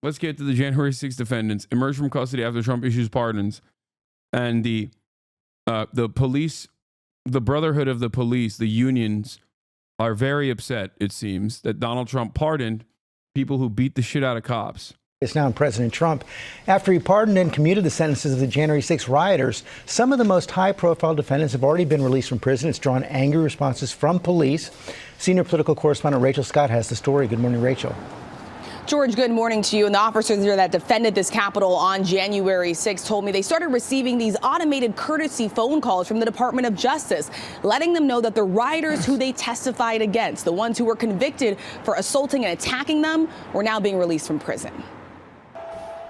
let's get to the January 6th defendants emerged from custody after Trump issues pardons, and the police, the Brotherhood of the Police, the unions are very upset, it seems, that Donald Trump pardoned people who beat the shit out of cops. It's now President Trump. After he pardoned and commuted the sentences of the January 6 rioters, some of the most high-profile defendants have already been released from prison. It's drawn angry responses from police. Senior political correspondent Rachel Scott has the story. Good morning, Rachel. George, good morning to you. And the officers there that defended this Capitol on January 6 told me they started receiving these automated courtesy phone calls from the Department of Justice, letting them know that the rioters who they testified against, the ones who were convicted for assaulting and attacking them, were now being released from prison.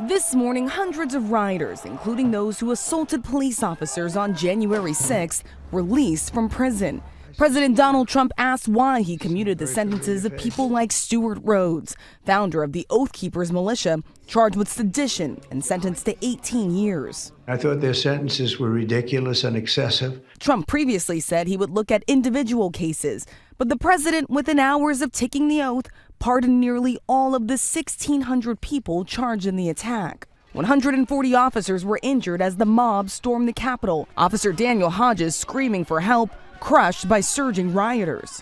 This morning, hundreds of rioters, including those who assaulted police officers on January 6th, released from prison. President Donald Trump asked why he commuted the sentences of people like Stuart Rhodes, founder of the Oath Keepers militia, charged with sedition and sentenced to 18 years. I thought their sentences were ridiculous and excessive. Trump previously said he would look at individual cases, but the president, within hours of taking the oath, pardoned nearly all of the 1,600 people charged in the attack. 140 officers were injured as the mob stormed the Capitol. Officer Daniel Hodges screaming for help, crushed by surging rioters.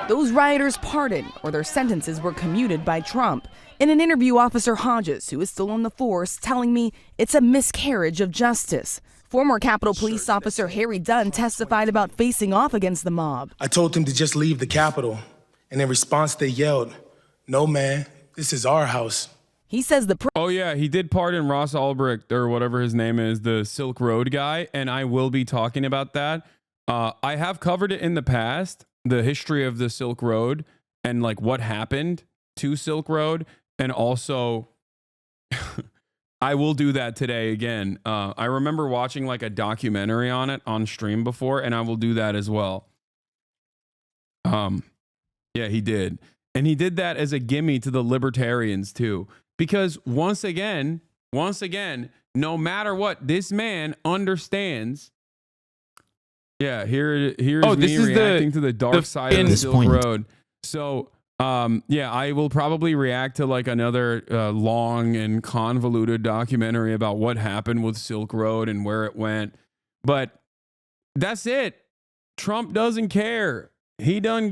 Those rioters pardoned, or their sentences were commuted by Trump. In an interview, Officer Hodges, who is still on the force, telling me it's a miscarriage of justice. Former Capitol Police Officer Harry Dunn testified about facing off against the mob. I told them to just leave the Capitol, and in response they yelled, "No, man, this is our house." He says oh yeah, he did pardon Ross Ulbricht, or whatever his name is, the Silk Road guy, and I will be talking about that. I have covered it in the past, the history of the Silk Road and like what happened to Silk Road, and also I will do that today again. I remember watching like a documentary on it on stream before, and I will do that as well. Yeah, he did. And he did that as a gimme to the libertarians too. Because once again, no matter what, this man understands. Yeah, here's me reacting to the dark side of the Silk Road. So, yeah, I will probably react to like another long and convoluted documentary about what happened with Silk Road and where it went. But that's it. Trump doesn't care. He does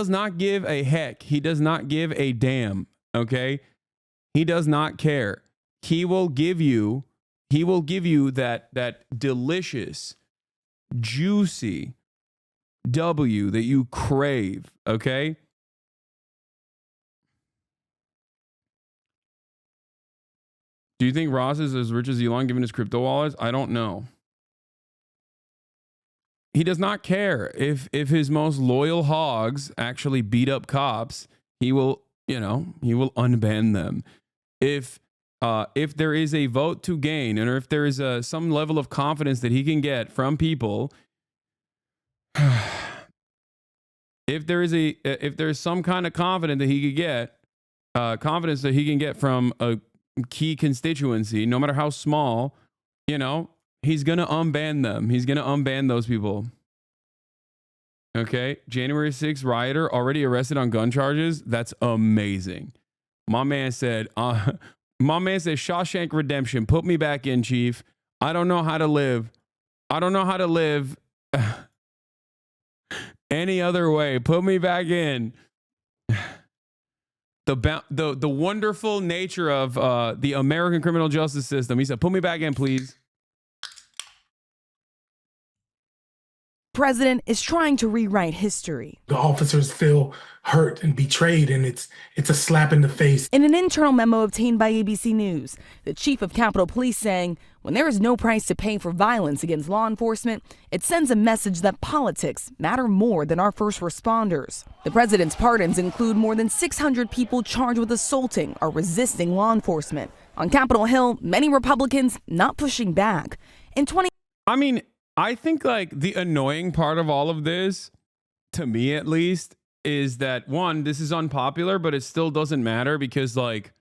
not give a heck. He does not give a damn. Okay. He does not care. He will give you that delicious, juicy W that you crave, okay? Do you think Ross is as rich as Elon given his crypto wallets? I don't know. He does not care if his most loyal hogs actually beat up cops. He will unban them. If there is a vote to gain, or if there is some level of confidence that he can get from people, if there's some kind of confidence that he can get from a key constituency, no matter how small, he's gonna unban them. He's gonna unban those people. Okay, January 6th rioter already arrested on gun charges. That's amazing. My man said, Shawshank Redemption, put me back in, Chief. I don't know how to live. I don't know how to live any other way. Put me back in. The wonderful nature of the American criminal justice system. He said, put me back in, please. President is trying to rewrite history. The officers feel hurt and betrayed, and it's a slap in the face. In an internal memo obtained by ABC News, the chief of Capitol Police saying, when there is no price to pay for violence against law enforcement, it sends a message that politics matter more than our first responders. The president's pardons include more than 600 people charged with assaulting or resisting law enforcement. On Capitol Hill, many Republicans not pushing back. I think like the annoying part of all of this, to me at least, is that one, this is unpopular, but it still doesn't matter because like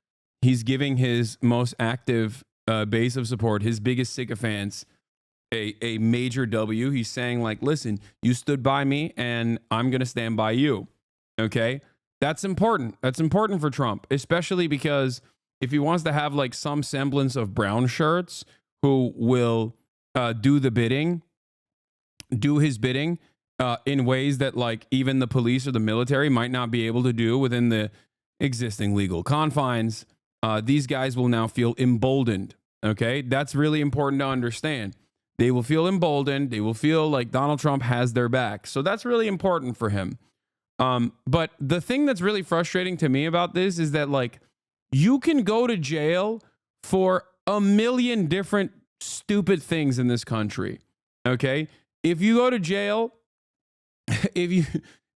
he's giving his most active base of support, his biggest sycophants, a major W. He's saying like, listen, you stood by me and I'm going to stand by you. Okay. That's important. That's important for Trump, especially because if he wants to have like some semblance of brown shirts who will do his bidding in ways that like even the police or the military might not be able to do within the existing legal confines, these guys will now feel emboldened. Okay, that's really important to understand. They will feel emboldened. They will feel like Donald Trump has their back. So that's really important for him. But the thing that's really frustrating to me about this is that like you can go to jail for a million different stupid things in this country. Okay, if you go to jail, if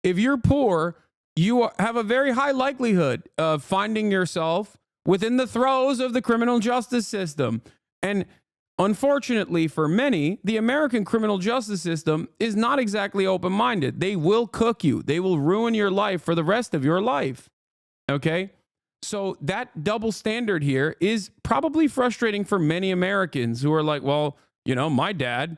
you're poor, you have a very high likelihood of finding yourself within the throes of the criminal justice system. And unfortunately for many, the American criminal justice system is not exactly open-minded. They will cook you. They will ruin your life for the rest of your life. Okay? So that double standard here is probably frustrating for many Americans who are like, well, you know, my dad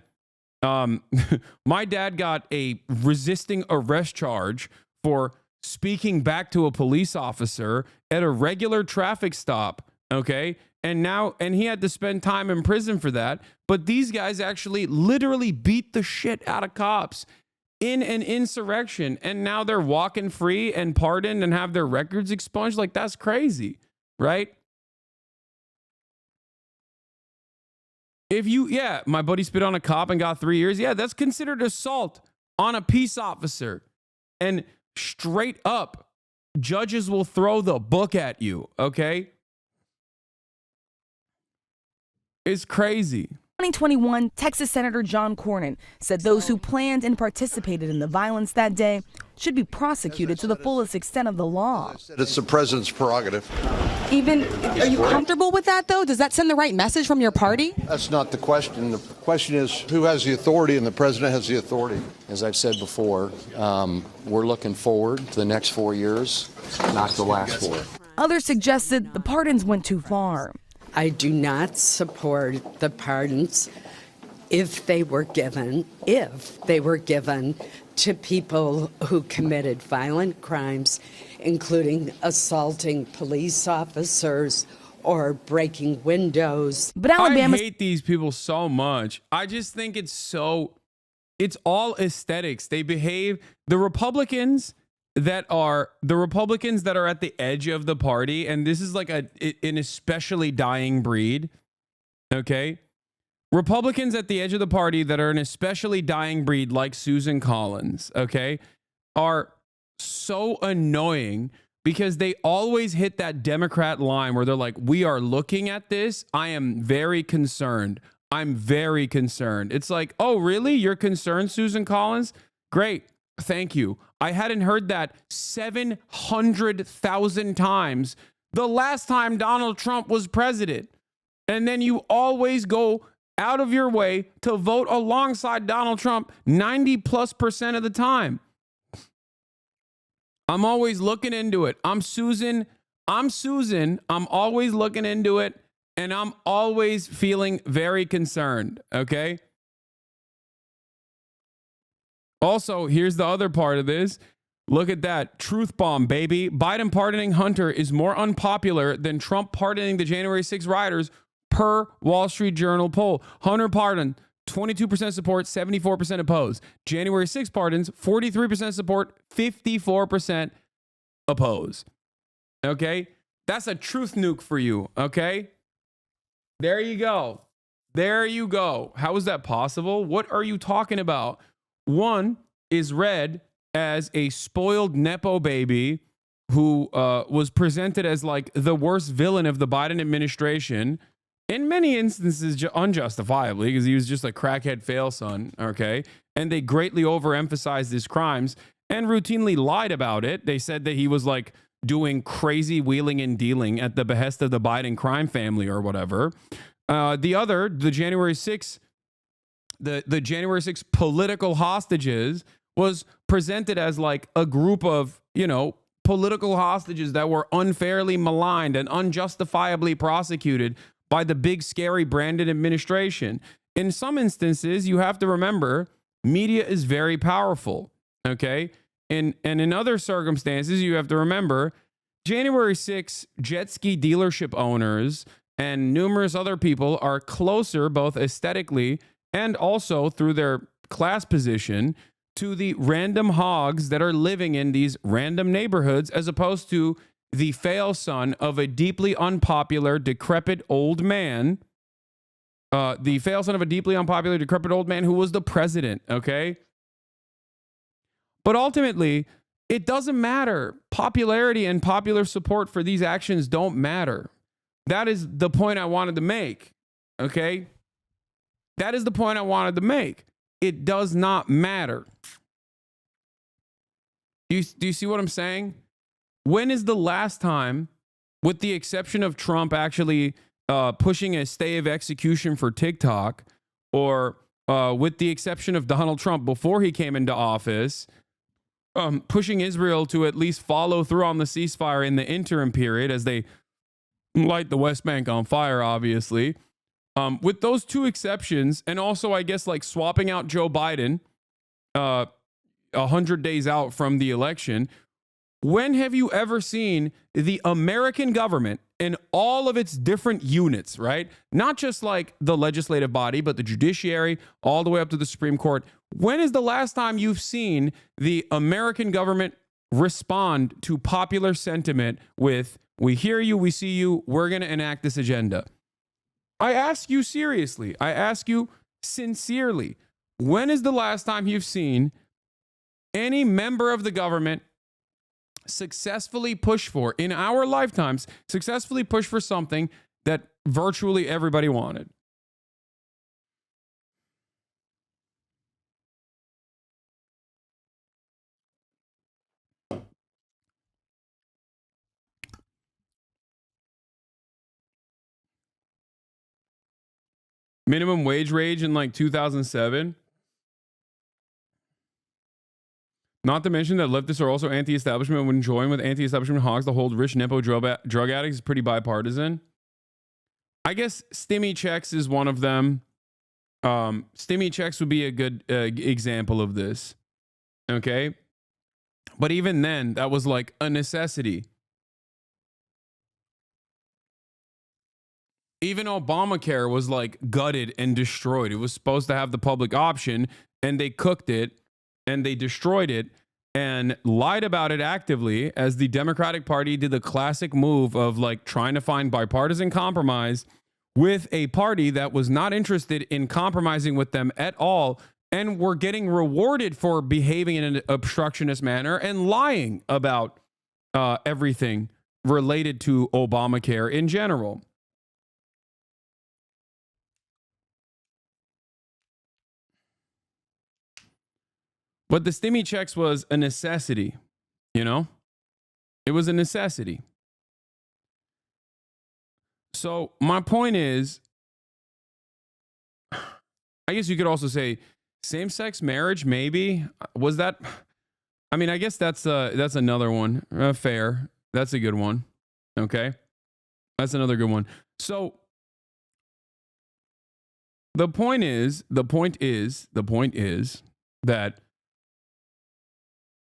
got a resisting arrest charge for speaking back to a police officer at a regular traffic stop, okay? And he had to spend time in prison for that. But these guys actually literally beat the shit out of cops in an insurrection. And now they're walking free and pardoned and have their records expunged. Like, that's crazy, right? My buddy spit on a cop and got 3 years. Yeah, that's considered assault on a peace officer. And straight up, judges will throw the book at you, okay? It's crazy. 2021, Texas Senator John Cornyn said those who planned and participated in the violence that day should be prosecuted to the fullest extent of the law. It's the president's prerogative. Are you comfortable with that, though? Does that send the right message from your party? That's not the question. The question is who has the authority, and the president has the authority. As I've said before, we're looking forward to the next 4 years, not the last 4. Others suggested the pardons went too far. I do not support the pardons if they were given to people who committed violent crimes, including assaulting police officers or breaking windows. But Alabama, I hate these people so much. I just think it's all aesthetics. They behave, the Republicans that are at the edge of the party, and this is like an especially dying breed, okay? Republicans at the edge of the party that are an especially dying breed, like Susan Collins, okay, are so annoying because they always hit that Democrat line where they're like, we are looking at this. I am very concerned. I'm very concerned. It's like, oh, really? You're concerned, Susan Collins? Great. Thank you. I hadn't heard that 700,000 times the last time Donald Trump was president. And then you always go out of your way to vote alongside Donald Trump 90+% of the time. I'm always looking into it. I'm Susan. I'm always looking into it. And I'm always feeling very concerned. Okay. Also, here's the other part of this. Look at that. Truth bomb, baby. Biden pardoning Hunter is more unpopular than Trump pardoning the January 6 rioters per Wall Street Journal poll. Hunter pardon, 22% support, 74% oppose. January 6 pardons, 43% support, 54% oppose. Okay? That's a truth nuke for you, okay? There you go. There you go. How is that possible? What are you talking about? One is read as a spoiled Nepo baby who was presented as like the worst villain of the Biden administration, in many instances unjustifiably, because he was just a crackhead fail son, okay? And they greatly overemphasized his crimes and routinely lied about it. They said that he was like doing crazy wheeling and dealing at the behest of the Biden crime family or whatever. The January 6th, the January 6th political hostages was presented as like a group of, political hostages that were unfairly maligned and unjustifiably prosecuted by the big, scary Brandon administration. In some instances, you have to remember, media is very powerful, okay? And in other circumstances, you have to remember, January 6th, jet ski dealership owners and numerous other people are closer, both aesthetically and also through their class position, to the random hogs that are living in these random neighborhoods, as opposed to the fail son of a deeply unpopular, decrepit old man. The fail son of a deeply unpopular, decrepit old man who was the president, okay? But ultimately, it doesn't matter. Popularity and popular support for these actions don't matter. That is the point I wanted to make, okay? That is the point I wanted to make. It does not matter. Do you see what I'm saying? When is the last time, with the exception of Trump actually pushing a stay of execution for TikTok, or with the exception of Donald Trump before he came into office, pushing Israel to at least follow through on the ceasefire in the interim period as they light the West Bank on fire, obviously. With those two exceptions, and also, I guess, like swapping out Joe Biden 100 days out from the election, when have you ever seen the American government in all of its different units, right? Not just like the legislative body, but the judiciary, all the way up to the Supreme Court. When is the last time you've seen the American government respond to popular sentiment with, we hear you, we see you, we're going to enact this agenda? I ask you seriously, I ask you sincerely, when is the last time you've seen any member of the government successfully push for, in our lifetimes, successfully push for something that virtually everybody wanted? Minimum wage rage in like 2007. Not to mention that leftists are also anti-establishment. When join with anti-establishment hogs, the whole rich nepo drug addicts is pretty bipartisan. I guess stimmy checks is one of them. Stimmy checks would be a good example of this. Okay. But even then, that was like a necessity. Even Obamacare was like gutted and destroyed. It was supposed to have the public option, and they cooked it and they destroyed it and lied about it actively, as the Democratic Party did the classic move of like trying to find bipartisan compromise with a party that was not interested in compromising with them at all, and were getting rewarded for behaving in an obstructionist manner and lying about everything related to Obamacare in general. But the stimmy checks was a necessity, you know? It was a necessity. So my point is, I guess you could also say same-sex marriage, maybe. Was that? I mean, I guess that's another one. Fair. That's a good one. Okay. That's another good one. So the point is that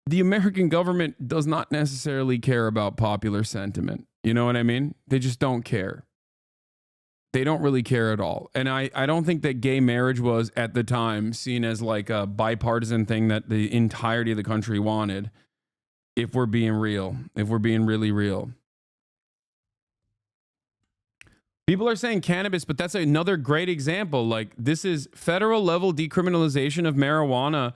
the American government does not necessarily care about popular sentiment. You know what I mean? They just don't care. They don't really care at all. And I don't think that gay marriage was at the time seen as like a bipartisan thing that the entirety of the country wanted. If we're being real, if we're being really real. People are saying cannabis, but that's another great example. Like, this is federal level decriminalization of marijuana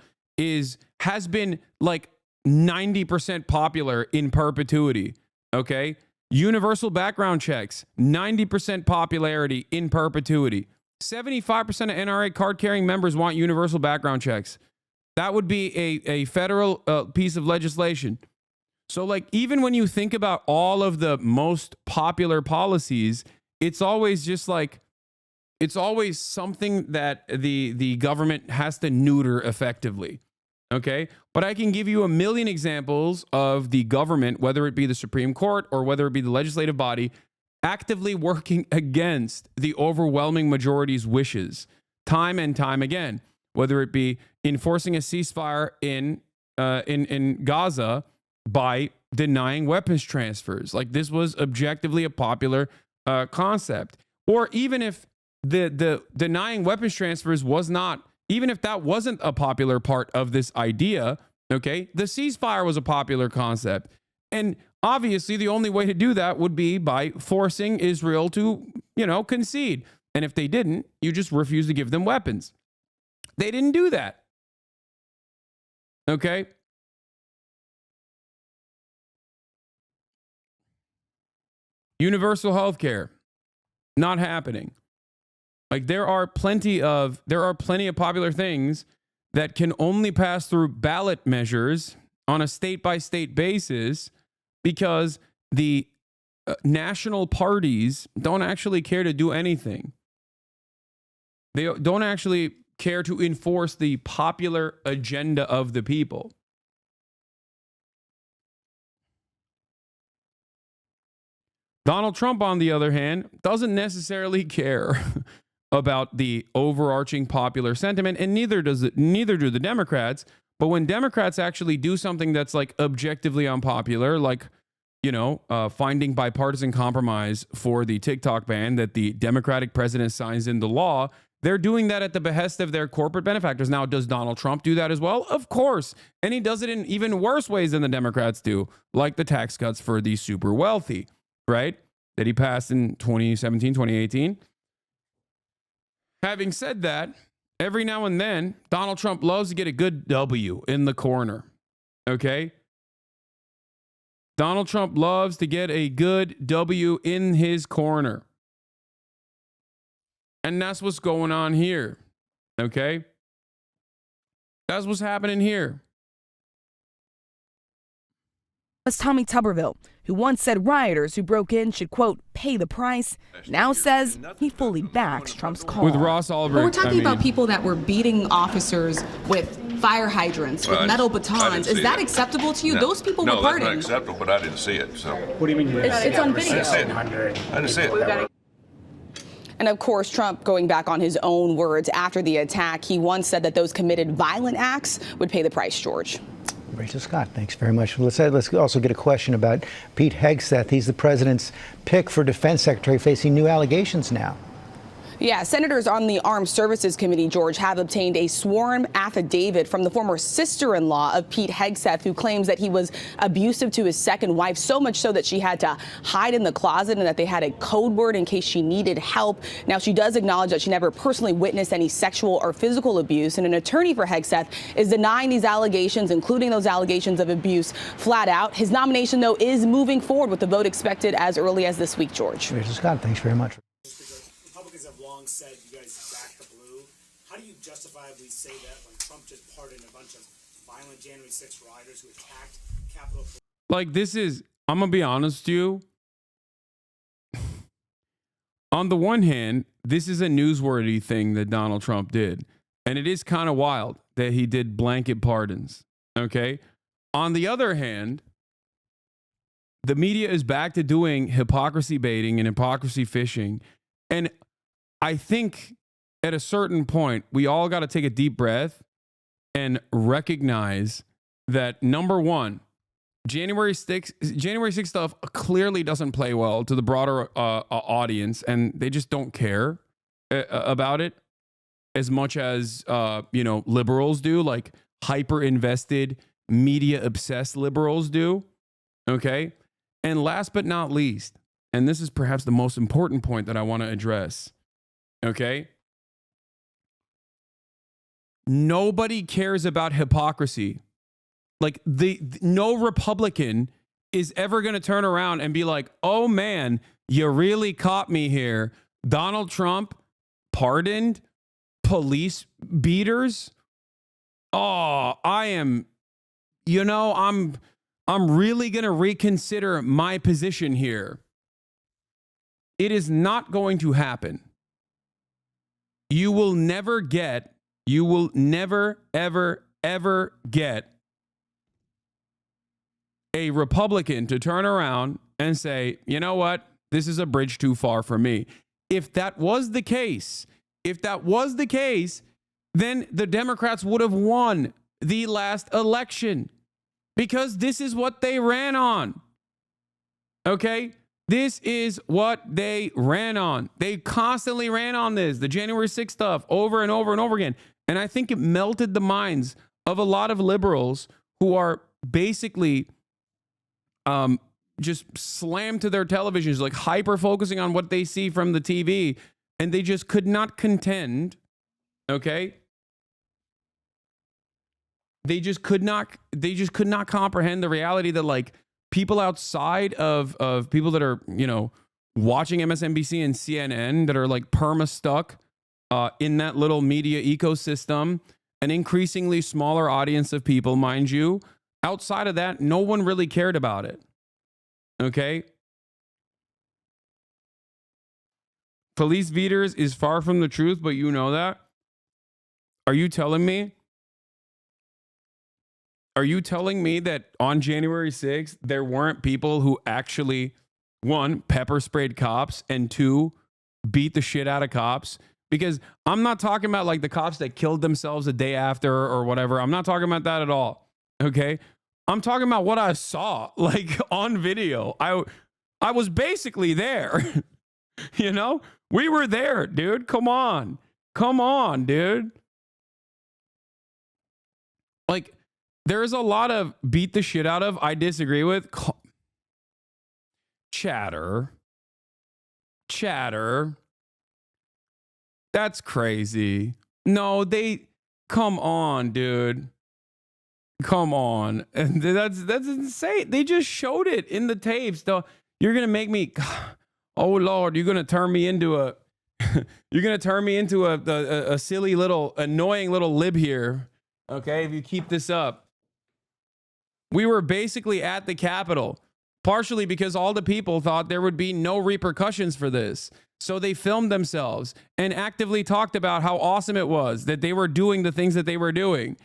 has been like 90% popular in perpetuity. Okay. Universal background checks, 90% popularity in perpetuity. 75% of NRA card carrying members want universal background checks. That would be a federal piece of legislation. So like, even when you think about all of the most popular policies, it's always just like, it's always something that the government has to neuter effectively. Okay. But I can give you a million examples of the government, whether it be the Supreme Court or whether it be the legislative body, actively working against the overwhelming majority's wishes time and time again, whether it be enforcing a ceasefire in in Gaza by denying weapons transfers. Like, this was objectively a popular concept. Or even if the denying weapons transfers was not, even if that wasn't a popular part of this idea, okay, the ceasefire was a popular concept. And obviously the only way to do that would be by forcing Israel to, concede. And if they didn't, you just refuse to give them weapons. They didn't do that. Okay? Universal health care, not happening. Like, there are plenty of popular things that can only pass through ballot measures on a state-by-state basis because the national parties don't actually care to do anything. They don't actually care to enforce the popular agenda of the people. Donald Trump, on the other hand, doesn't necessarily care about the overarching popular sentiment, and neither do the Democrats. But when Democrats actually do something that's like objectively unpopular, like, finding bipartisan compromise for the TikTok ban that the Democratic president signs into law, they're doing that at the behest of their corporate benefactors. Now, does Donald Trump do that as well? Of course. And he does it in even worse ways than the Democrats do, like the tax cuts for the super wealthy, right? That he passed in 2017, 2018. Having said that, every now and then, Donald Trump loves to get a good W in the corner, okay? Donald Trump loves to get a good W in his corner. And that's what's going on here, okay? That's what's happening here. Was Tommy Tuberville, who once said rioters who broke in should, quote, pay the price, now says he fully backs Trump's call. With Ross Ulbricht. But we're talking about people that were beating officers with fire hydrants, with metal batons. Is that acceptable to you? No. Those people were pardoned. No, that's not acceptable, but I didn't see it. So. What do you mean? It's on video. I didn't see it. And of course, Trump, going back on his own words after the attack, he once said that those committed violent acts would pay the price, George. Rachel Scott, thanks very much. Let's also get a question about Pete Hegseth. He's the president's pick for defense secretary, facing new allegations now. Yeah, senators on the Armed Services Committee, George, have obtained a sworn affidavit from the former sister-in-law of Pete Hegseth, who claims that he was abusive to his second wife, so much so that she had to hide in the closet and that they had a code word in case she needed help. Now, she does acknowledge that she never personally witnessed any sexual or physical abuse, and an attorney for Hegseth is denying these allegations, including those allegations of abuse, flat out. His nomination, though, is moving forward with the vote expected as early as this week, George. Rachel Scott, thanks very much. Republicans have long said you guys back the blue. How do you justifiably say that when Trump just pardoned a bunch of violent January 6 rioters who attacked Capitol? Like, this is, I'm going to be honest with you. On the one hand, this is a newsworthy thing that Donald Trump did. And it is kind of wild that he did blanket pardons. Okay. On the other hand, the media is back to doing hypocrisy baiting and hypocrisy fishing. And I think at a certain point, we all got to take a deep breath and recognize that, number one, January 6th stuff clearly doesn't play well to the broader audience, and they just don't care about it as much as, liberals do, like hyper invested, media obsessed liberals do. Okay. And last but not least, and this is perhaps the most important point that I want to address. Okay. Nobody cares about hypocrisy. Like, no Republican is ever going to turn around and be like, oh man, you really caught me here. Donald Trump pardoned police beaters. Oh, I'm really going to reconsider my position here. It is not going to happen. You will never, ever get a Republican to turn around and say, you know what? This is a bridge too far for me. If that was the case, then the Democrats would have won the last election because this is what they ran on. Okay? This is what they ran on. They constantly ran on this, the January 6th stuff, over and over and over again. And I think it melted the minds of a lot of liberals who are basically just slammed to their televisions, like hyper focusing on what they see from the TV. And they just could not contend. Okay? They just could not comprehend the reality that, like, people outside of people that are, you know, watching MSNBC and CNN that are like perma stuck in that little media ecosystem, an increasingly smaller audience of people, mind you. Outside of that, no one really cared about it. Okay? Police beaters is far from the truth, but you know that? Are you telling me that on January 6th, there weren't people who actually, one, pepper sprayed cops, and two, beat the shit out of cops? Because I'm not talking about like the cops that killed themselves a day after or whatever. I'm not talking about that at all. Okay? I'm talking about what I saw, like, on video. I was basically there. You know? We were there, dude. Come on. Come on, dude. Like, there's a lot of beat the shit out of, I disagree with. Chatter. That's crazy. No, come on, dude. Come on. And that's insane. They just showed it in the tapes. Though you're going to make me, oh Lord, you're going to turn me into a silly little annoying little lib here. Okay, if you keep this up. We were basically at the Capitol, partially because all the people thought there would be no repercussions for this. So they filmed themselves and actively talked about how awesome it was that they were doing the things that they were doing.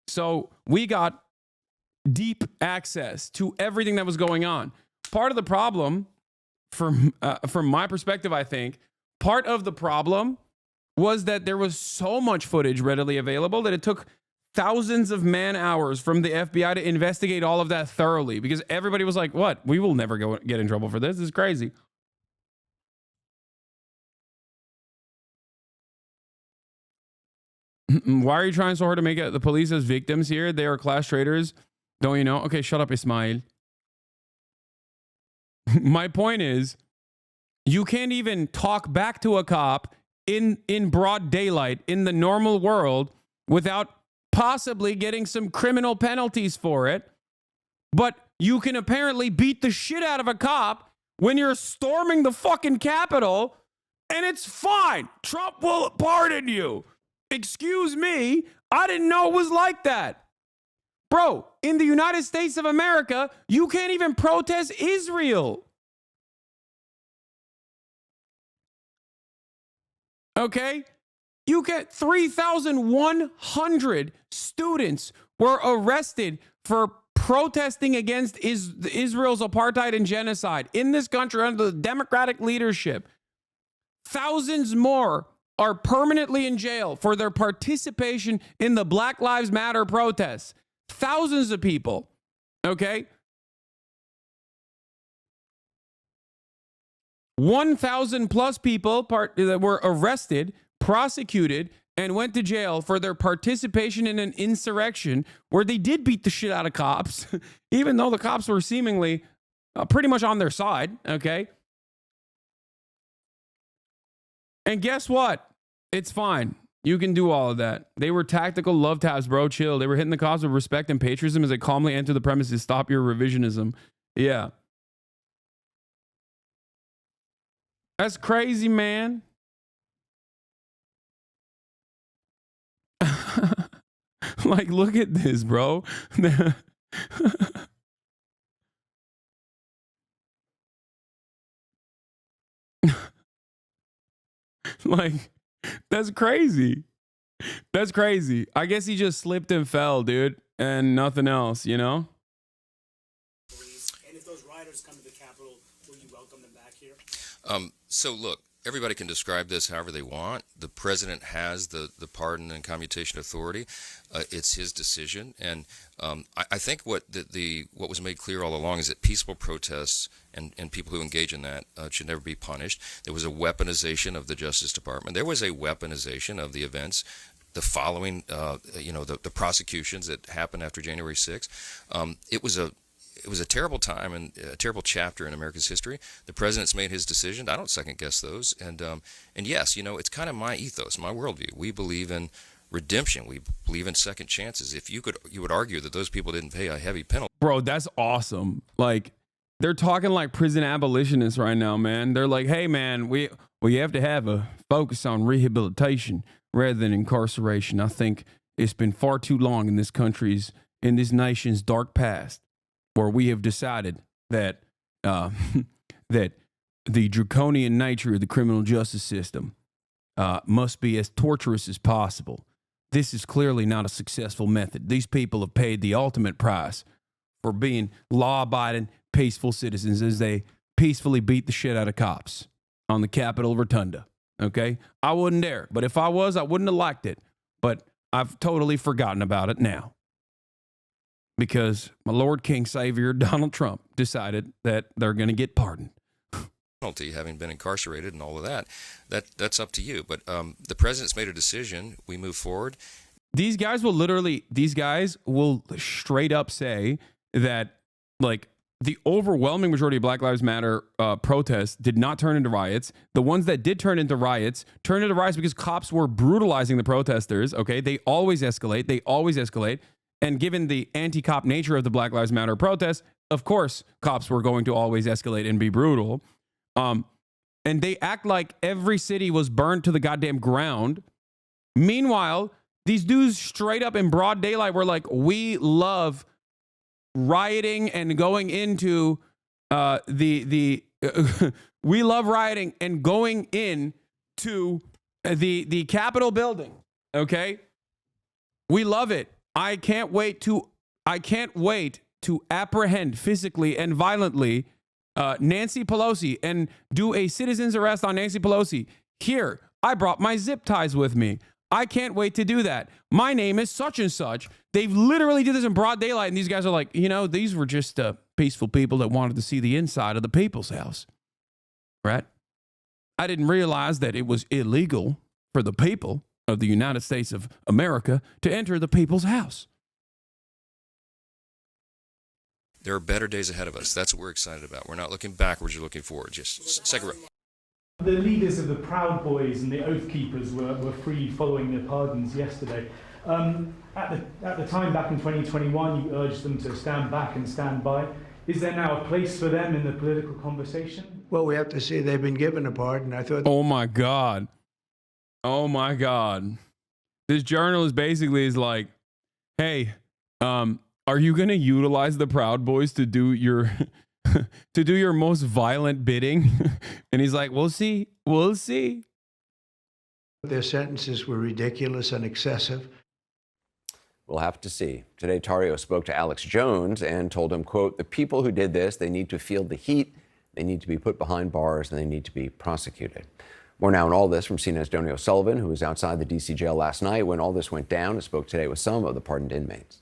So we got deep access to everything that was going on. Part of the problem, from my perspective, I think, part of the problem was that there was so much footage readily available that it took thousands of man hours from the FBI to investigate all of that thoroughly, because everybody was like, what? We will never get in trouble for this. This is crazy. Why are you trying so hard to make the police as victims here? They are class traitors. Don't you know? Okay, shut up, Ismail. My point is, you can't even talk back to a cop in broad daylight in the normal world without possibly getting some criminal penalties for it. But you can apparently beat the shit out of a cop when you're storming the fucking Capitol, and it's fine. Trump will pardon you. Excuse me, I didn't know it was like that. Bro, in the United States of America, you can't even protest Israel. Okay? You get 3,100 students were arrested for protesting against Israel's apartheid and genocide in this country under the Democratic leadership. Thousands more are permanently in jail for their participation in the Black Lives Matter protests. Thousands of people. Okay? 1,000 plus people that were arrested, prosecuted, and went to jail for their participation in an insurrection where they did beat the shit out of cops, even though the cops were seemingly pretty much on their side, okay? And guess what? It's fine. You can do all of that. They were tactical love taps, bro. Chill. They were hitting the cops with respect and patriotism as they calmly enter the premises. Stop your revisionism. Yeah. That's crazy, man. Like, look at this, bro. Like, that's crazy. That's crazy. I guess he just slipped and fell, dude, and nothing else, you know? And if those rioters come to the Capitol, will you welcome them back here? So look, everybody can describe this however they want. The president has the pardon and commutation authority. It's his decision, and I think what was made clear all along is that peaceful protests and people who engage in that should never be punished. There was a weaponization of the Justice Department. There was a weaponization of the events. The following, the prosecutions that happened after January 6th. It was a terrible time and a terrible chapter in America's history. The president's made his decision. I don't second guess those. And yes, it's kind of my ethos, my worldview. We believe in redemption. We believe in second chances. If you would argue that those people didn't pay a heavy penalty. Bro, that's awesome. Like, they're talking like prison abolitionists right now, man. They're like, hey, man, we have to have a focus on rehabilitation rather than incarceration. I think it's been far too long in this nation's dark past where we have decided that that the draconian nature of the criminal justice system must be as torturous as possible. This is clearly not a successful method. These people have paid the ultimate price for being law-abiding, peaceful citizens as they peacefully beat the shit out of cops on the Capitol Rotunda. Okay? I wouldn't dare. But if I was, I wouldn't have liked it. But I've totally forgotten about it now. Because my Lord King Savior, Donald Trump, decided that they're going to get pardoned. Penalty, having been incarcerated and all of that's up to you. But the president's made a decision. We move forward. These guys will straight up say that, like, the overwhelming majority of Black Lives Matter protests did not turn into riots. The ones that did turn into riots because cops were brutalizing the protesters. Okay, they always escalate. And given the anti-cop nature of the Black Lives Matter protests, of course, cops were going to always escalate and be brutal. And they act like every city was burned to the goddamn ground. Meanwhile, these dudes straight up in broad daylight were like, we love rioting and going into we love rioting and going into the Capitol building. Okay, we love it. I can't wait to apprehend physically and violently Nancy Pelosi and do a citizen's arrest on Nancy Pelosi. Here, I brought my zip ties with me. I can't wait to do that. My name is such and such. They've literally did this in broad daylight, and these guys are like, these were just peaceful people that wanted to see the inside of the people's house. Right? I didn't realize that it was illegal for the people of the United States of America to enter the people's house. There are better days ahead of us. That's what we're excited about. We're not looking backwards, we're looking forward. Just second row. The leaders of the Proud Boys and the Oath Keepers were freed following their pardons yesterday. At the time, back in 2021, you urged them to stand back and stand by. Is there now a place for them in the political conversation? Well, we have to see they've been given a pardon. I thought. Oh my God. This journalist basically is like, hey, are you going to utilize the Proud Boys to do your most violent bidding? And he's like, we'll see. Their sentences were ridiculous and excessive. We'll have to see. Today, Tarrio spoke to Alex Jones and told him, quote, the people who did this, they need to feel the heat, they need to be put behind bars, and they need to be prosecuted. More now on all this from CNN's Donny O'Sullivan, who was outside the D.C. jail last night when all this went down and spoke today with some of the pardoned inmates.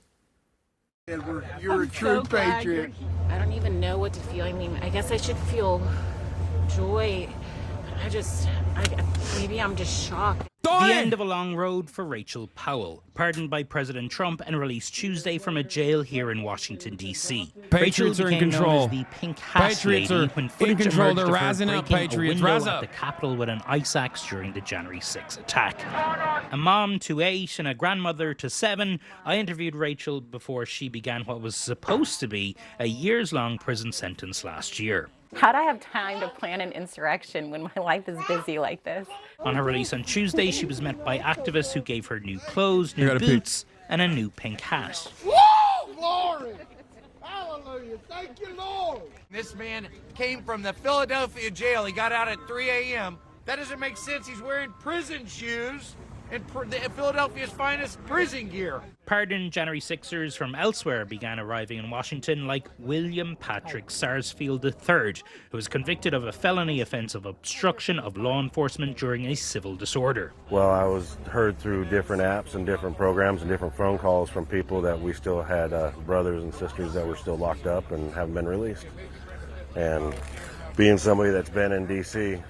You're a true patriot. I don't even know what to feel. I mean, I guess I should feel joy. Maybe I'm just shocked. The end of a long road for Rachel Powell, pardoned by President Trump and released Tuesday from a jail here in Washington, D.C. Patriots are in control. The pink Patriots are in control. They're rising up, Patriots. Rise up. At the Capitol with an ice axe during the January 6 attack. A mom to 8 and a grandmother to 7. I interviewed Rachel before she began what was supposed to be a years-long prison sentence last year. How'd I have time to plan an insurrection when my life is busy like this? On her release on Tuesday, she was met by activists who gave her new clothes, new boots, and a new pink hat. Woo! Glory! Hallelujah! Thank you, Lord! This man came from the Philadelphia jail. He got out at 3 a.m. That doesn't make sense. He's wearing prison shoes. in Philadelphia's finest prison gear. Pardoned January 6ers from elsewhere began arriving in Washington, like William Patrick Sarsfield III, who was convicted of a felony offense of obstruction of law enforcement during a civil disorder. Well, I was heard through different apps and different programs and different phone calls from people that we still had brothers and sisters that were still locked up and haven't been released. And being somebody that's been in D.C.,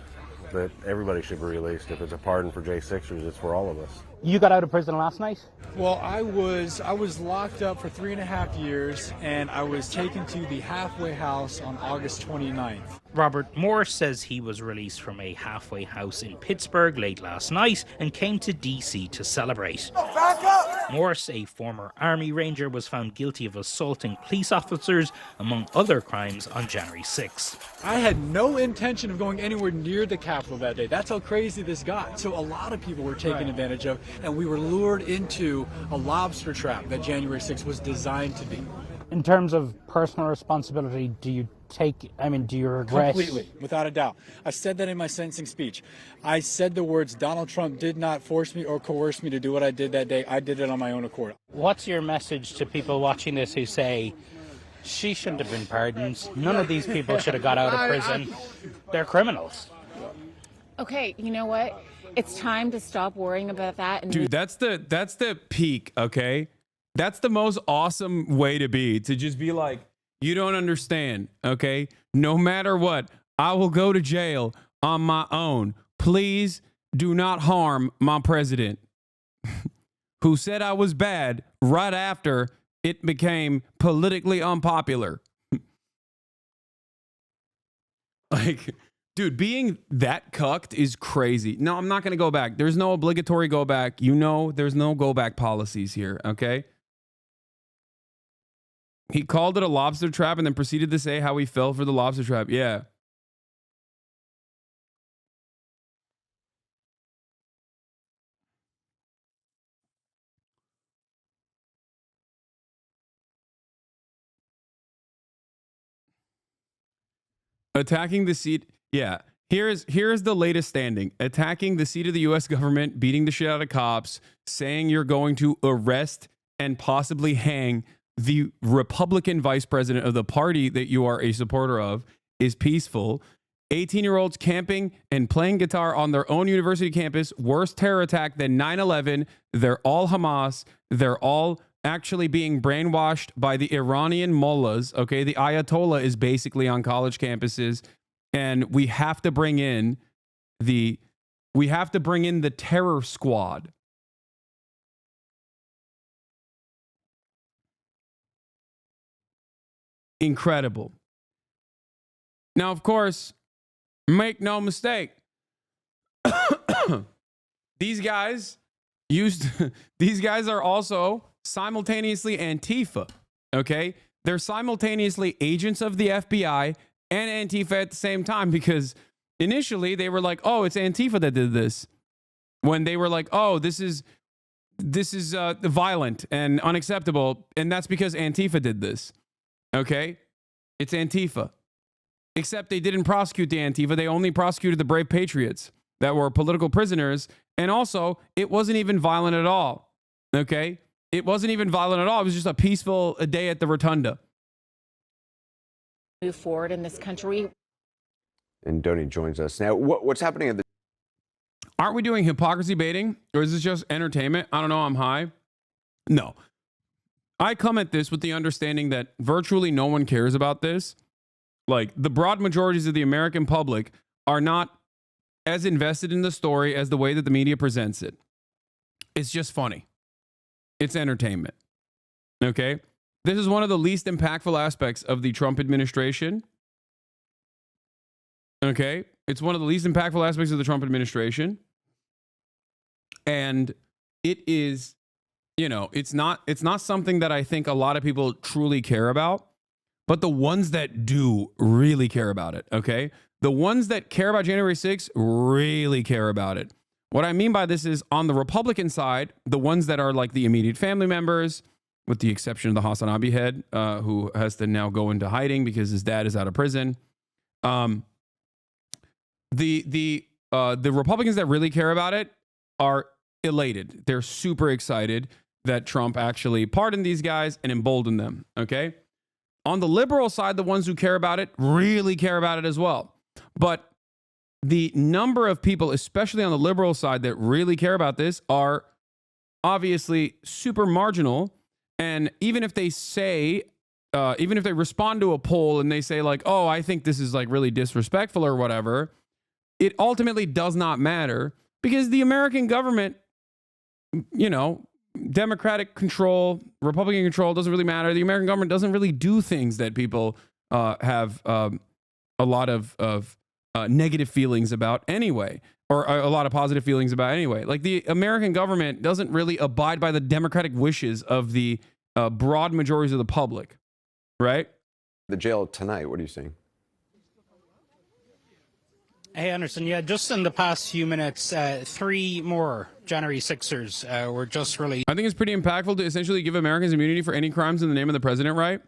that everybody should be released. If it's a pardon for J6ers, it's for all of us. You got out of prison last night? Well, I was locked up for 3.5 years, and I was taken to the halfway house on August 29th. Robert Morse says he was released from a halfway house in Pittsburgh late last night and came to D.C. to celebrate. Back up! Morse, a former Army Ranger, was found guilty of assaulting police officers, among other crimes, on January 6. I had no intention of going anywhere near the Capitol that day. That's how crazy this got. So a lot of people were taken advantage of, and we were lured into a lobster trap that January 6th was designed to be. In terms of personal responsibility, do you regret? Completely, without a doubt. I said that in my sentencing speech. I said the words, Donald Trump did not force me or coerce me to do what I did that day. I did it on my own accord. What's your message to people watching this who say, she shouldn't have been pardoned, none of these people should have got out of prison, they're criminals? Okay, you know what? It's time to stop worrying about that. And Dude, that's the peak, okay? That's the most awesome way to be, to just be like, you don't understand, okay? No matter what, I will go to jail on my own. Please do not harm my president, who said I was bad right after it became politically unpopular. Like, dude, being that cucked is crazy. No, I'm not going to go back. There's no obligatory go back. You know, there's no go back policies here, okay? He called it a lobster trap and then proceeded to say how he fell for the lobster trap. Yeah. Attacking the seat. Yeah. Here's the latest standing. Attacking the seat of the U.S. government, beating the shit out of cops, saying you're going to arrest and possibly hang the Republican vice president of the party that you are a supporter of is peaceful. 18-year-olds camping and playing guitar on their own university campus. Worse terror attack than 9/11. They're all Hamas. They're all actually being brainwashed by the Iranian mullahs. Okay, the Ayatollah is basically on college campuses, and we have to bring in the terror squad. Incredible. Now, of course, make no mistake, these guys are also simultaneously Antifa, okay? They're simultaneously agents of the FBI and Antifa at the same time, because initially they were like, oh, it's Antifa that did this. When they were like, oh, this is violent and unacceptable, and that's because Antifa did this. Okay? It's Antifa. Except they didn't prosecute the Antifa. They only prosecuted the brave patriots that were political prisoners. And also, it wasn't even violent at all. Okay? It wasn't even violent at all. It was just a peaceful day at the Rotunda. Move forward in this country. And Donnie joins us now. What's happening at the... Aren't we doing hypocrisy baiting? Or is this just entertainment? I don't know. I'm high. No. I come at this with the understanding that virtually no one cares about this. Like, the broad majorities of the American public are not as invested in the story as the way that the media presents it. It's just funny. It's entertainment. Okay? This is one of the least impactful aspects of the Trump administration. Okay? It's one of the least impactful aspects of the Trump administration. And it is, you know, it's not something that I think a lot of people truly care about, but the ones that do really care about it, okay? The ones that care about January 6th really care about it. What I mean by this is, on the Republican side, the ones that are like the immediate family members, with the exception of the HasanAbi head, who has to now go into hiding because his dad is out of prison. The Republicans that really care about it are elated. They're super excited that Trump actually pardoned these guys and emboldened them. Okay. On the liberal side, the ones who care about it really care about it as well. But the number of people, especially on the liberal side, that really care about this are obviously super marginal. And even if they say, even if they respond to a poll and they say like, oh, I think this is like really disrespectful or whatever, it ultimately does not matter because the American government, you know, Democratic control, Republican control, doesn't really matter. The American government doesn't really do things that people have a lot of negative feelings about anyway, or a lot of positive feelings about anyway. Like the American government doesn't really abide by the democratic wishes of the broad majorities of the public, right? The jail tonight, what are you seeing? Hey, Anderson, yeah, just in the past few minutes, 3 more January 6ers were just released. I think it's pretty impactful to essentially give Americans immunity for any crimes in the name of the president, right?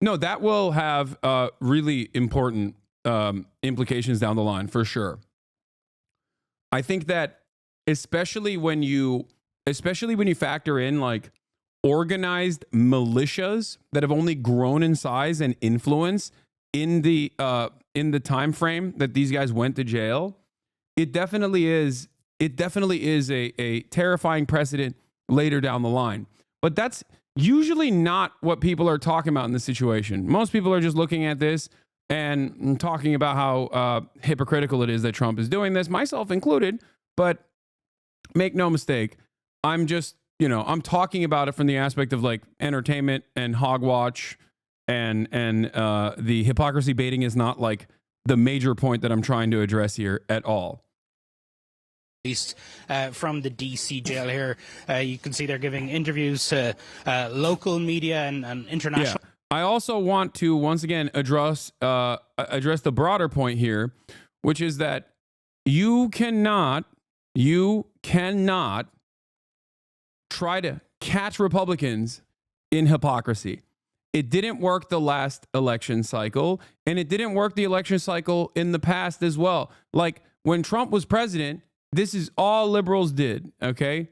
No, that will have really important implications down the line, for sure. I think that especially when you factor in like organized militias that have only grown in size and influence in the time frame that these guys went to jail, it definitely is a terrifying precedent later down the line. But that's usually not what people are talking about in this situation. Most people are just looking at this and talking about how hypocritical it is that Trump is doing this, myself included. But make no mistake, I'm just, you know, I'm talking about it from the aspect of like entertainment and hogwatch, and the hypocrisy baiting is not like the major point that I'm trying to address here at all. From the DC jail here, you can see they're giving interviews to local media and international. Yeah. I also want to once again address the broader point here, which is that you cannot try to catch Republicans in hypocrisy. It didn't work the last election cycle, and it didn't work the election cycle in the past as well. Like when Trump was president, this is all liberals did, okay?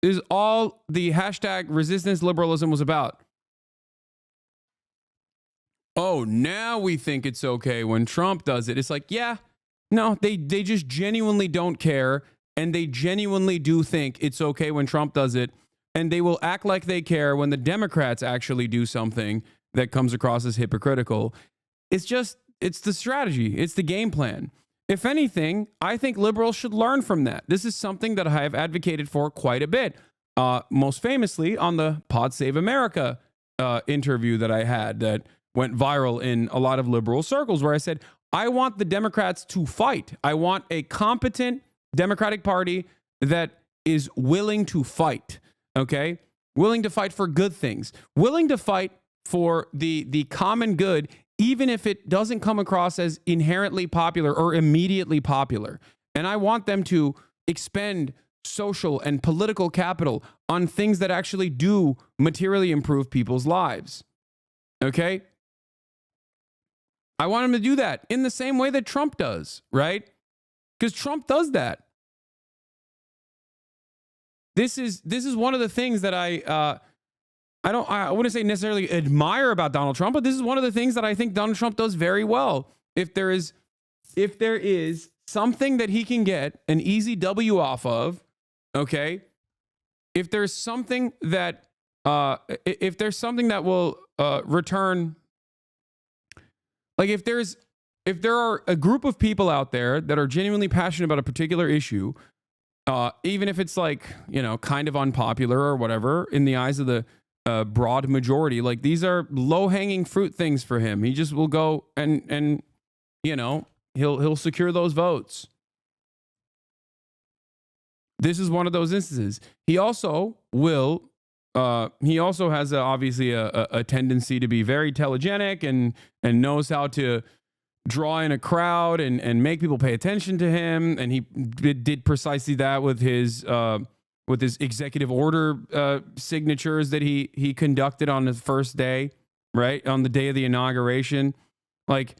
This is all the hashtag resistance liberalism was about. Oh, now we think it's okay when Trump does it. It's like, yeah, no, they just genuinely don't care, and they genuinely do think it's okay when Trump does it, and they will act like they care when the Democrats actually do something that comes across as hypocritical. It's the strategy. It's the game plan. If anything, I think liberals should learn from that. This is something that I have advocated for quite a bit. Most famously on the Pod Save America interview that I had that went viral in a lot of liberal circles, where I said, I want the Democrats to fight. I want a competent Democratic Party that is willing to fight, okay? Willing to fight for good things, willing to fight for the common good, even if it doesn't come across as inherently popular or immediately popular. And I want them to expend social and political capital on things that actually do materially improve people's lives, okay? I want them to do that in the same way that Trump does, right? Because Trump does that. This is one of the things that I wouldn't say necessarily admire about Donald Trump, but this is one of the things that I think Donald Trump does very well. If there is something that he can get an easy W off of, okay? If there's something that will return, like if there are a group of people out there that are genuinely passionate about a particular issue, even if it's like, you know, kind of unpopular or whatever in the eyes of the broad majority, like these are low-hanging fruit things for him. He just will go and you know, he'll secure those votes. This is one of those instances. He also has obviously a tendency to be very telegenic and knows how to draw in a crowd and make people pay attention to him. And he did precisely that with his executive order signatures that he conducted on his first day, right? On the day of the inauguration. Like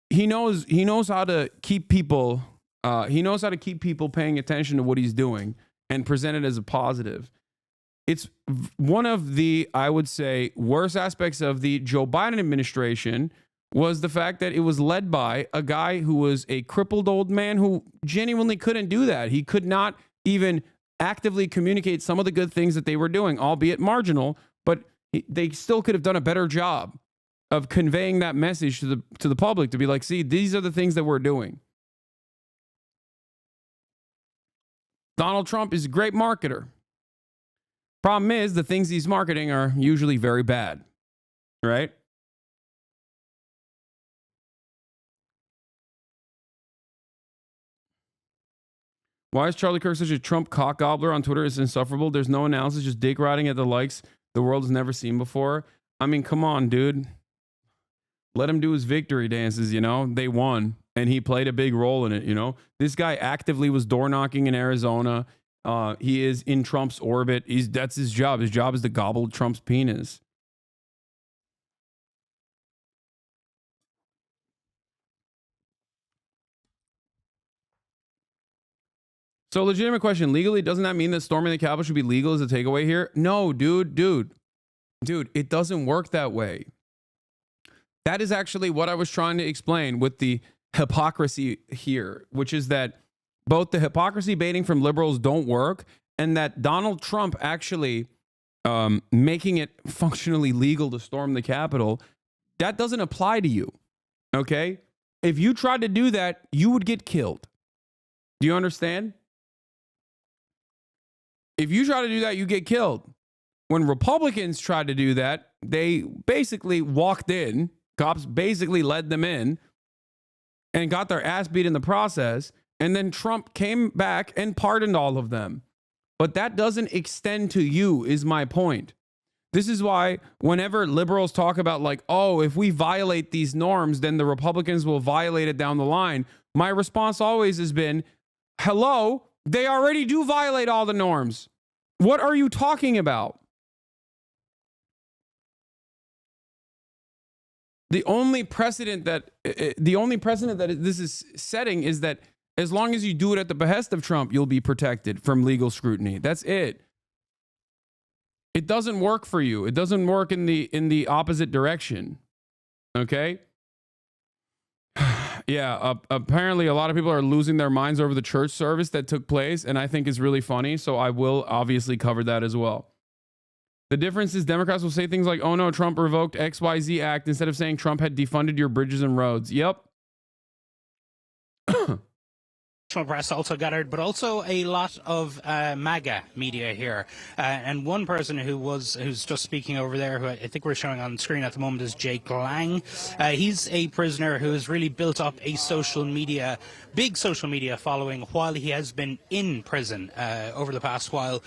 he knows how to keep people He knows how to keep people paying attention to what he's doing and present it as a positive. It's one of the, I would say, worst aspects of the Joe Biden administration was the fact that it was led by a guy who was a crippled old man who genuinely couldn't do that. He could not even actively communicate some of the good things that they were doing, albeit marginal, but they still could have done a better job of conveying that message to the public, to be like, see, these are the things that we're doing. Donald Trump is a great marketer. Problem is, the things he's marketing are usually very bad, right? Why is Charlie Kirk such a Trump cock gobbler on Twitter? It's insufferable. There's no analysis, just dick riding at the likes the world has never seen before. I mean, come on, dude. Let him do his victory dances, you know? They won, and he played a big role in it, you know? This guy actively was door knocking in Arizona. He is in Trump's orbit. That's his job. His job is to gobble Trump's penis. So, legitimate question. Legally, doesn't that mean that storming the Capitol should be legal as a takeaway here? No, dude, it doesn't work that way. That is actually what I was trying to explain with the hypocrisy here, which is that both the hypocrisy baiting from liberals don't work, and that Donald Trump actually making it functionally legal to storm the Capitol, that doesn't apply to you, okay? If you tried to do that, you would get killed. Do you understand? If you try to do that, you get killed. When Republicans tried to do that, they basically walked in, cops basically led them in, and got their ass beat in the process, and then Trump came back and pardoned all of them. But that doesn't extend to you, is my point. This is why whenever liberals talk about like, oh, if we violate these norms, then the Republicans will violate it down the line, my response always has been, hello, they already do violate all the norms. What are you talking about? The only precedent that this is setting is that as long as you do it at the behest of Trump, you'll be protected from legal scrutiny. That's it. It doesn't work for you. It doesn't work in the opposite direction. Okay? Yeah, apparently a lot of people are losing their minds over the church service that took place, and I think it's really funny, so I will obviously cover that as well. The difference is Democrats will say things like, oh no, Trump revoked XYZ Act, instead of saying Trump had defunded your bridges and roads. Yep. Press also gathered, but also a lot of MAGA media here. And one person who's just speaking over there, who I think we're showing on screen at the moment, is Jake Lang. He's a prisoner who has really built up a big social media following while he has been in prison over the past while.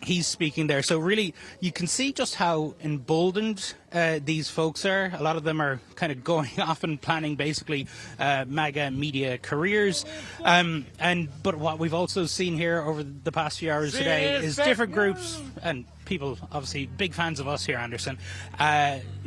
He's speaking there. So really, you can see just how emboldened these folks are. A lot of them are kind of going off and planning basically MAGA media careers. But what we've also seen here over the past few hours today is different groups and people, obviously big fans of us here, Anderson,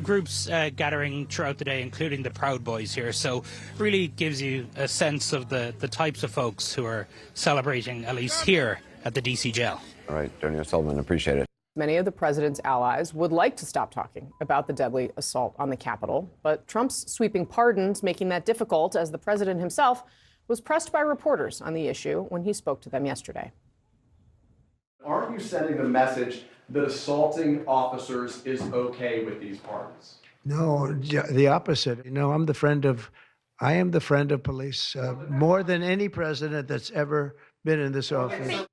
groups gathering throughout the day, including the Proud Boys here. So really gives you a sense of the types of folks who are celebrating, at least here at the DC jail. All right, Tony O'Sullivan, appreciate it. Many of the president's allies would like to stop talking about the deadly assault on the Capitol, but Trump's sweeping pardons making that difficult, as the president himself was pressed by reporters on the issue when he spoke to them yesterday. Aren't you sending the message that assaulting officers is okay with these pardons? No, the opposite. You know, I am the friend of police more than any president that's ever been in this office.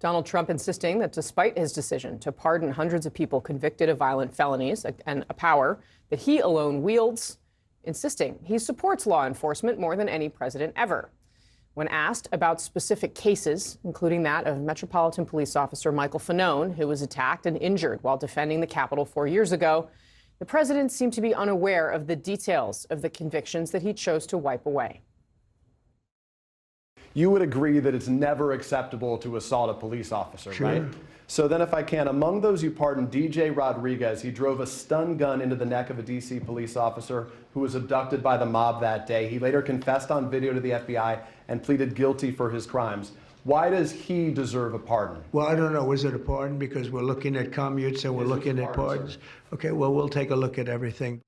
Donald Trump insisting that despite his decision to pardon hundreds of people convicted of violent felonies and a power that he alone wields, insisting he supports law enforcement more than any president ever. When asked about specific cases, including that of Metropolitan Police Officer Michael Fanone, who was attacked and injured while defending the Capitol 4 years ago, the president seemed to be unaware of the details of the convictions that he chose to wipe away. You would agree that it's never acceptable to assault a police officer, Sure. right? So then if I can, among those you pardoned, DJ Rodriguez, he drove a stun gun into the neck of a DC police officer, who was abducted by the mob that day. He later confessed on video to the FBI and pleaded guilty for his crimes. Why does he deserve a pardon? Well, I don't know. Was it a pardon? Because we're looking at commutes and we're looking at pardons. Okay, well, we'll take a look at everything.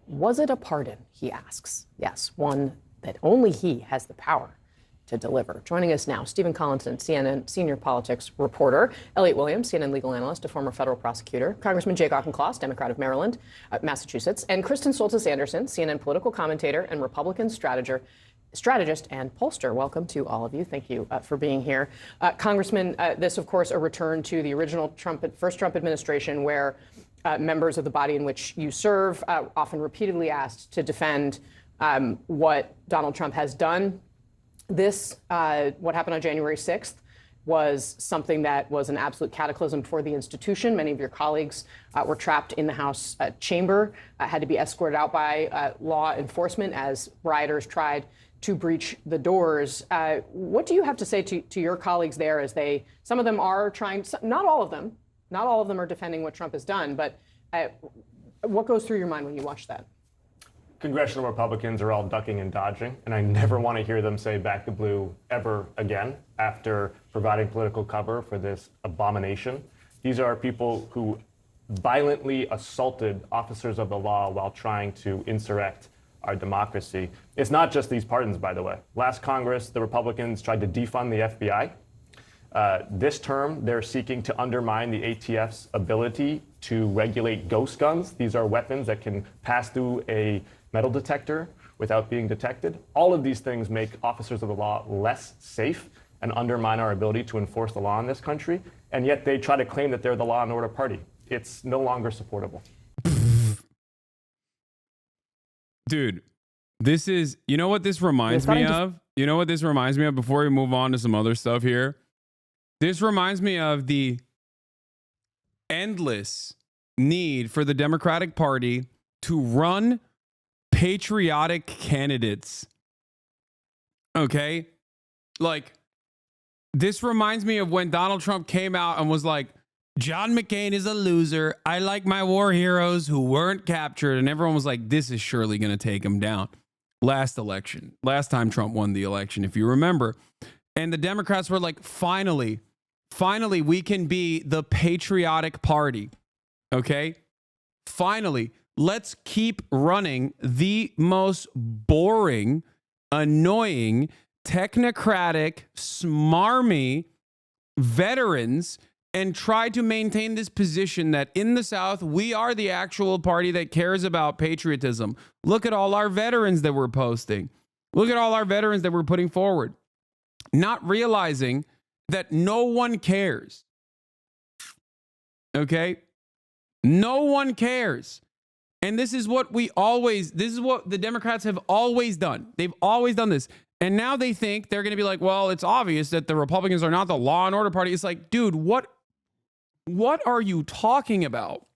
Was it a pardon, he asks. Yes, one that only he has the power to deliver. Joining us now, Stephen Collinson, CNN senior politics reporter, Elliot Williams, CNN legal analyst, a former federal prosecutor, Congressman Jake Auchincloss, Democrat of Maryland, Massachusetts, and Kristen Soltis Anderson, CNN political commentator and Republican strategist and pollster. Welcome to all of you. Thank you for being here. Congressman, this, of course, a return to the original first Trump administration, where members of the body in which you serve often repeatedly asked to defend what Donald Trump has done. This, what happened on January 6th, was something that was an absolute cataclysm for the institution. Many of your colleagues were trapped in the House chamber, had to be escorted out by law enforcement as rioters tried to breach the doors. What do you have to say to your colleagues there, as some of them are trying, not all of them are defending what Trump has done, but what goes through your mind when you watch that? Congressional Republicans are all ducking and dodging, and I never want to hear them say back the blue ever again after providing political cover for this abomination. These are people who violently assaulted officers of the law while trying to insurrect our democracy. It's not just these pardons, by the way. Last Congress, the Republicans tried to defund the FBI. This term, they're seeking to undermine the ATF's ability to regulate ghost guns. These are weapons that can pass through a metal detector without being detected. All of these things make officers of the law less safe and undermine our ability to enforce the law in this country. And yet they try to claim that they're the law and order party. It's no longer supportable. Dude, this is, you know what this reminds me of? You know what this reminds me of before we move on to some other stuff here? This reminds me of the endless need for the Democratic Party to run patriotic candidates. Okay? Like, this reminds me of when Donald Trump came out and was like, John McCain is a loser. I like my war heroes who weren't captured. And everyone was like, this is surely going to take him down. Last election. Last time Trump won the election, if you remember. And the Democrats were like, finally, we can be the patriotic party. Okay? Finally, let's keep running the most boring, annoying, technocratic, smarmy veterans and try to maintain this position that in the South, we are the actual party that cares about patriotism. Look at all our veterans that we're posting. Look at all our veterans that we're putting forward. Not realizing that no one cares. Okay? No one cares. And this is what this is what the Democrats have always done. They've always done this. And now they think they're going to be like, well, it's obvious that the Republicans are not the law and order party. It's like, dude, what are you talking about?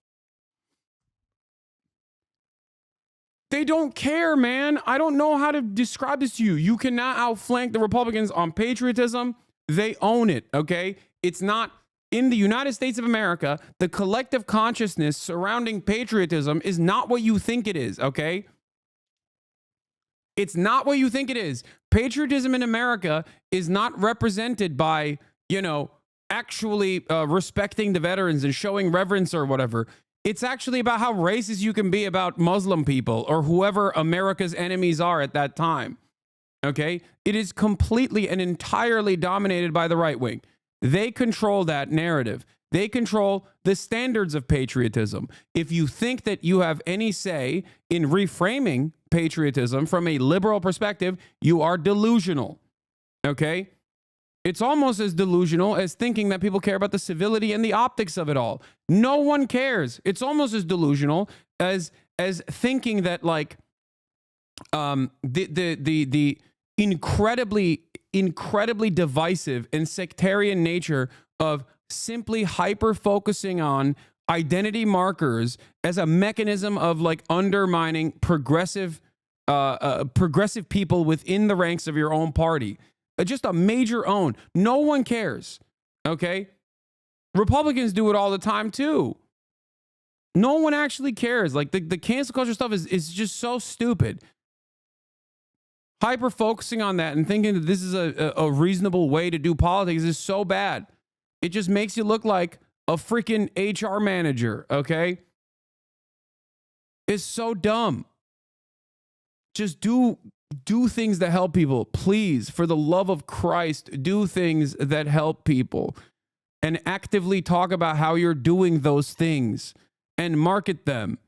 They don't care, man. I don't know how to describe this to you. You cannot outflank the Republicans on patriotism. They own it, okay? It's not in the United States of America. The collective consciousness surrounding patriotism is not what you think it is, okay? It's not what you think it is. Patriotism in America is not represented by, actually respecting the veterans and showing reverence or whatever. It's actually about how racist you can be about Muslim people or whoever America's enemies are at that time. Okay? It is completely and entirely dominated by the right wing. They control that narrative. They control the standards of patriotism. If you think that you have any say in reframing patriotism from a liberal perspective, you are delusional. Okay? It's almost as delusional as thinking that people care about the civility and the optics of it all. No one cares. It's almost as delusional as thinking that the incredibly divisive and sectarian nature of simply hyper focusing on identity markers as a mechanism of undermining progressive people within the ranks of your own party. Just a major own. No one cares. Okay? Republicans do it all the time too. No one actually cares. Like the cancel culture stuff is just so stupid. Hyper focusing on that and thinking that this is a reasonable way to do politics is so bad. It just makes you look like a freaking HR manager, okay? It's so dumb. Just do things that help people. Please, for the love of Christ, do things that help people. And actively talk about how you're doing those things and market them.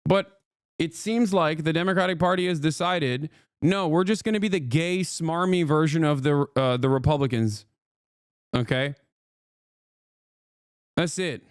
But it seems like the Democratic Party has decided, no, we're just going to be the gay, smarmy version of the Republicans. Okay? That's it.